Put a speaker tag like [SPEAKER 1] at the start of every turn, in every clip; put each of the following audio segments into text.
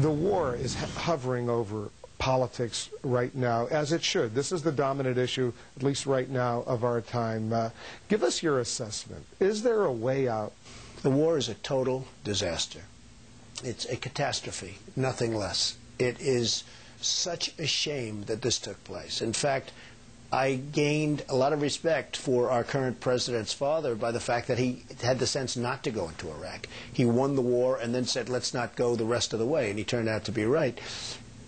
[SPEAKER 1] The war is hovering over politics right now, as it should. This is the dominant issue, at least right now, of our time. Give us your assessment. Is there a way out?
[SPEAKER 2] The war is a total disaster. It's a catastrophe, nothing less. It is such a shame that this took place. In fact, I gained a lot of respect for our current president's father by the fact that he had the sense not to go into Iraq. He won the war and then said, let's not go the rest of the way, and he turned out to be right.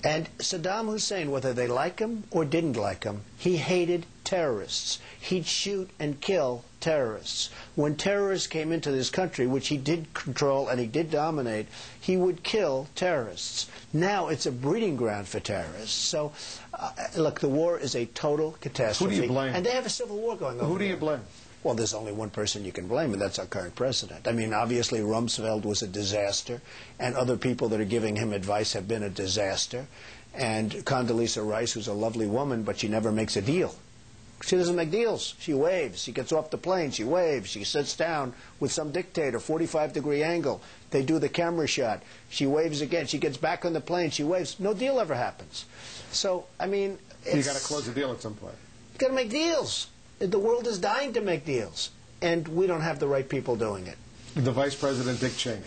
[SPEAKER 2] And Saddam Hussein, whether they like him or didn't like him, he hated terrorists. He'd shoot and kill terrorists. When terrorists came into this country, which he did control and he did dominate, he would kill terrorists. Now it's a breeding ground for terrorists. So, look, the war is a total catastrophe.
[SPEAKER 1] Who do you blame?
[SPEAKER 2] And they have a civil war going on.
[SPEAKER 1] Who do you blame?
[SPEAKER 2] Well, there's only one person you can blame, and that's our current president. I mean, obviously, Rumsfeld was a disaster, and other people that are giving him advice have been a disaster. And Condoleezza Rice, who's a lovely woman, but she never makes a deal. She doesn't make deals. She waves. She gets off the plane. She waves. She sits down with some dictator, 45-degree angle. They do the camera shot. She waves again. She gets back on the plane. She waves. No deal ever happens. So, I mean,
[SPEAKER 1] you got to close the deal at some point.
[SPEAKER 2] You got to make deals. The world is dying to make deals, and we don't have the right people doing it.
[SPEAKER 1] The Vice President, Dick Cheney.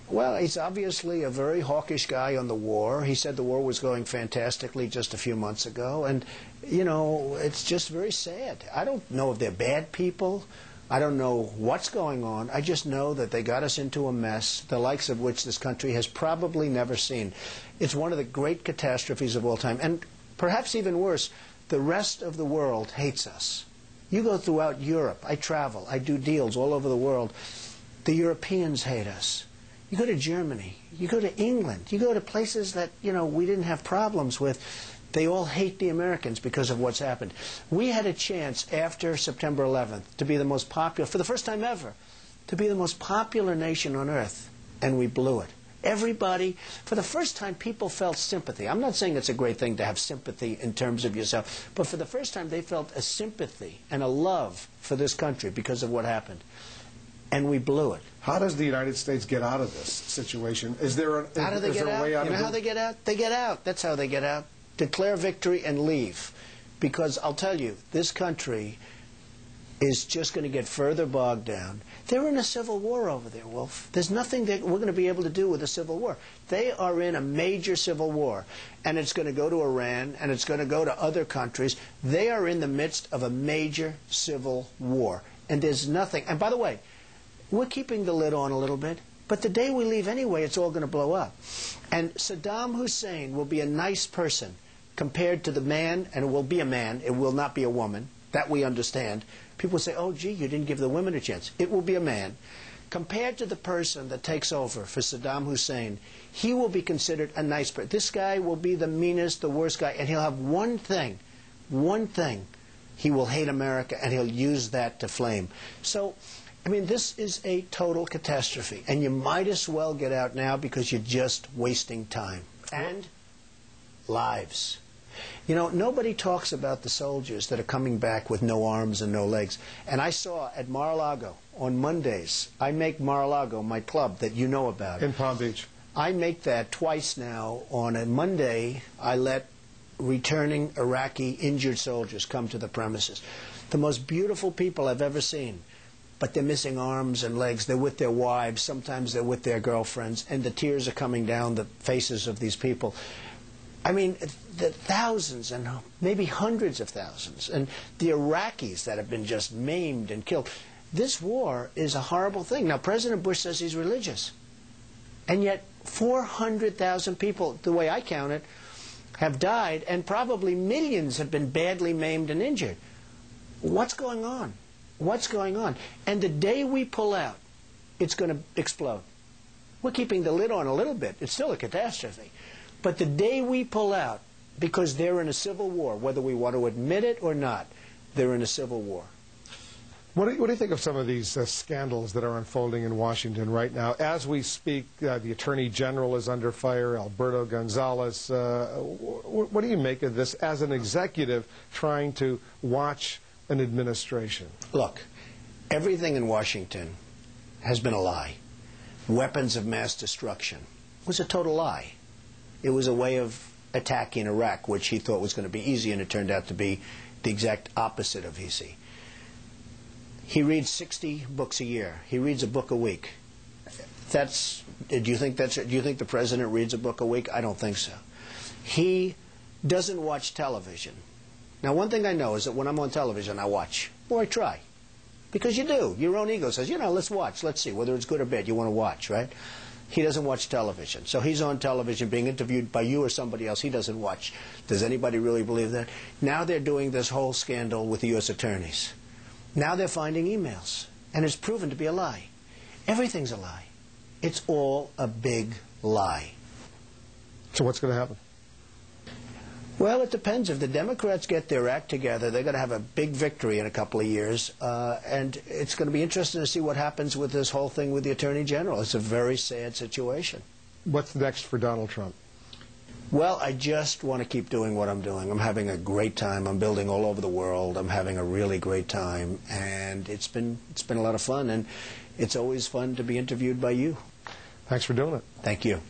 [SPEAKER 2] Well, he's obviously a very hawkish guy on the war. He said the war was going fantastically just a few months ago, and, you know, it's just very sad. I don't know if they're bad people. I don't know what's going on. I just know that they got us into a mess, the likes of which this country has probably never seen. It's one of the great catastrophes of all time. And perhaps even worse, the rest of the world hates us. You go throughout Europe. I travel. I do deals all over the world. The Europeans hate us. You go to Germany. You go to England. You go to places that, you know, we didn't have problems with. They all hate the Americans because of what's happened. We had a chance after September 11th to be the most popular, for the first time ever, to be the most popular nation on earth, and we blew it. Everybody, for the first time, people felt sympathy. I'm not saying it's a great thing to have sympathy in terms of yourself, but for the first time they felt a sympathy and a love for this country because of what happened. And we blew it.
[SPEAKER 1] How does the United States get out of this situation? Is there a way out of it? You
[SPEAKER 2] know how they get out? They get out. That's how they get out. Declare victory and leave. Because I'll tell you, this country is just going to get further bogged down. They're in a civil war over there, Wolf. There's nothing that we're going to be able to do with a civil war. They are in a major civil war, and it's going to go to Iran, and it's going to go to other countries. They are in the midst of a major civil war, and there's nothing. And by the way, we're keeping the lid on a little bit, but the day we leave anyway, it's all going to blow up. And Saddam Hussein will be a nice person compared to the man, and it will be a man, it will not be a woman. That we understand. People say, oh, gee, you didn't give the women a chance. It will be a man. Compared to the person that takes over for Saddam Hussein, he will be considered a nice person. This guy will be the meanest, the worst guy, and he'll have one thing. He will hate America, and he'll use that to flame. So, I mean, this is a total catastrophe, and you might as well get out now because you're just wasting time. And lives. You know, nobody talks about the soldiers that are coming back with no arms and no legs. And I saw at Mar-a-Lago on Mondays, I make Mar-a-Lago my club that you know about.
[SPEAKER 1] In Palm Beach.
[SPEAKER 2] I make that twice now. On a Monday, I let returning Iraqi injured soldiers come to the premises. The most beautiful people I've ever seen. But they're missing arms and legs. They're with their wives. Sometimes they're with their girlfriends. And the tears are coming down the faces of these people. I mean, the thousands and maybe hundreds of thousands. And the Iraqis that have been just maimed and killed. This war is a horrible thing. Now, President Bush says he's religious. And yet 400,000 people, the way I count it, have died. And probably millions have been badly maimed and injured. What's going on? What's going on? And the day we pull out, it's going to explode. We're keeping the lid on a little bit. It's still a catastrophe. But the day we pull out, because they're in a civil war, whether we want to admit it or not, they're in a civil war.
[SPEAKER 1] What do you think of some of these scandals that are unfolding in Washington right now? As we speak, the Attorney General is under fire, Alberto Gonzales. What do you make of this as an executive trying to watch an administration?
[SPEAKER 2] Look, everything in Washington has been a lie. Weapons of mass destruction was a total lie. It was a way of attacking Iraq, which he thought was going to be easy, and it turned out to be the exact opposite of easy. He reads 60 books a year. He reads a book a week. Do you think the president reads a book a week? I don't think so. He doesn't watch television. Now, one thing I know is that when I'm on television, I watch, or I try. Because you do. Your own ego says, let's watch. Let's see. Whether it's good or bad, you want to watch, right? He doesn't watch television. So he's on television being interviewed by you or somebody else. He doesn't watch. Does anybody really believe that? Now they're doing this whole scandal with the U.S. attorneys. Now they're finding emails. And it's proven to be a lie. Everything's a lie. It's all a big lie.
[SPEAKER 1] So what's going to happen?
[SPEAKER 2] Well, it depends. If the Democrats get their act together, they're going to have a big victory in a couple of years. And it's going to be interesting to see what happens with this whole thing with the Attorney General. It's a very sad situation.
[SPEAKER 1] What's next for Donald Trump?
[SPEAKER 2] Well, I just want to keep doing what I'm doing. I'm having a great time. I'm building all over the world. I'm having a really great time. And it's been a lot of fun. And it's always fun to be interviewed by you.
[SPEAKER 1] Thanks for doing it.
[SPEAKER 2] Thank you.